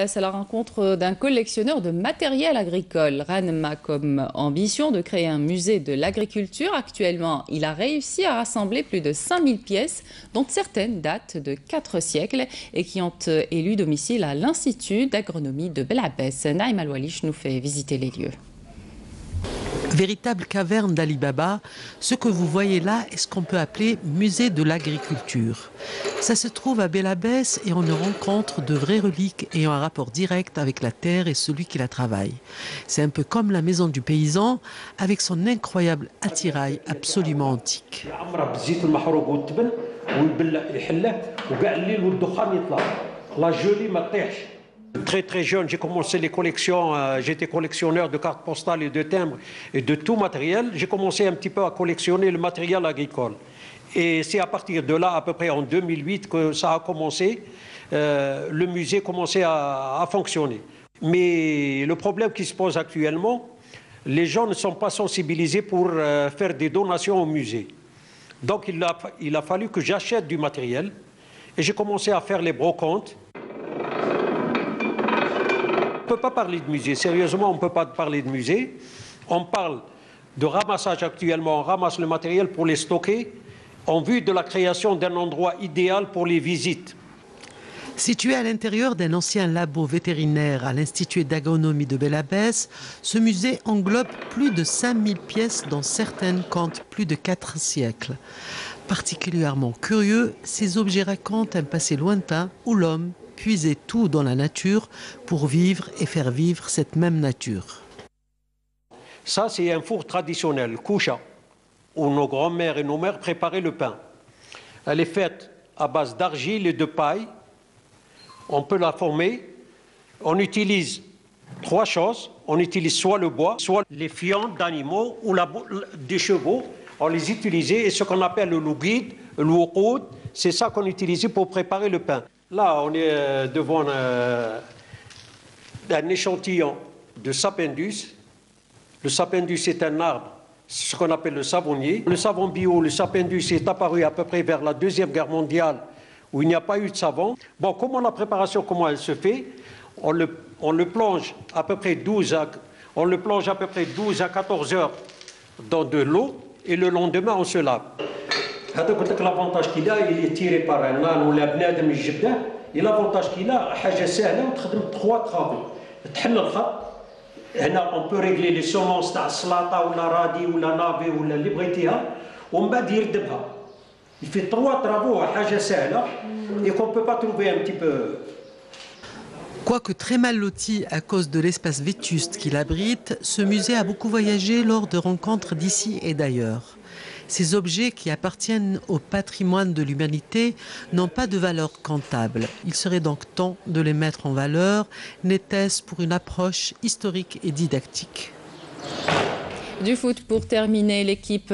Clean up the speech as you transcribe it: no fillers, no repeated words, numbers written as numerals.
C'est la rencontre d'un collectionneur de matériel agricole. Ranma a comme ambition de créer un musée de l'agriculture. Actuellement, il a réussi à rassembler plus de 5000 pièces, dont certaines datent de 4 siècles et qui ont élu domicile à l'Institut d'agronomie de Belabès. Naïm Al-Walish nous fait visiter les lieux. Véritable caverne d'Ali Baba, ce que vous voyez là est ce qu'on peut appeler musée de l'agriculture. Ça se trouve à Belabès et on y rencontre de vraies reliques ayant un rapport direct avec la terre et celui qui la travaille. C'est un peu comme la maison du paysan avec son incroyable attirail absolument antique. Très jeune, j'ai commencé les collections, j'étais collectionneur de cartes postales et de timbres et de tout matériel. J'ai commencé un petit peu à collectionner le matériel agricole. Et c'est à partir de là, à peu près en 2008, que ça a commencé, le musée commençait à fonctionner. Mais le problème qui se pose actuellement, les gens ne sont pas sensibilisés pour faire des donations au musée. Donc il a fallu que j'achète du matériel et j'ai commencé à faire les brocantes. On ne peut pas parler de musée, sérieusement on ne peut pas parler de musée. On parle de ramassage actuellement, on ramasse le matériel pour les stocker en vue de la création d'un endroit idéal pour les visites. Situé à l'intérieur d'un ancien labo vétérinaire à l'Institut d'agronomie de Belabès, ce musée englobe plus de 5000 pièces dont certaines comptent plus de 4 siècles. Particulièrement curieux, ces objets racontent un passé lointain où l'homme puiser tout dans la nature pour vivre et faire vivre cette même nature. Ça, c'est un four traditionnel, koucha, où nos grands-mères et nos mères préparaient le pain. Elle est faite à base d'argile et de paille. On peut la former. On utilise 3 choses. On utilise soit le bois, soit les fientes d'animaux ou des chevaux. On les utilisait et ce qu'on appelle le louguid, le woukoud, c'est ça qu'on utilisait pour préparer le pain. Là, on est devant un échantillon de sapindus. Le sapindus est un arbre, c'est ce qu'on appelle le savonnier. Le savon bio, le sapindus, est apparu à peu près vers la Deuxième Guerre mondiale, où il n'y a pas eu de savon. Bon, comment elle se fait? On le plonge à peu près 12 à 14 heures dans de l'eau, et le lendemain, on se lave. L'avantage qu'il a, il est tiré par un âne ou la bnadem الجبده. Et l'avantage qu'il a, حاجه سهله وتخدم 3 travaux. تحل الخط. هنا on peut régler les semences تاع السلاطه ولا رادي ولا نافي ولا اللي بغيتيها ومن بعد يردبها. Il fait 3 travaux حاجه سهله et qu'on peut pas trouver un petit peu. Quoique très mal loti à cause de l'espace vétuste qu'il abrite, ce musée a beaucoup voyagé lors de rencontres d'ici et d'ailleurs. Ces objets qui appartiennent au patrimoine de l'humanité n'ont pas de valeur comptable. Il serait donc temps de les mettre en valeur, n'était-ce pour une approche historique et didactique. Du foot pour terminer, l'équipe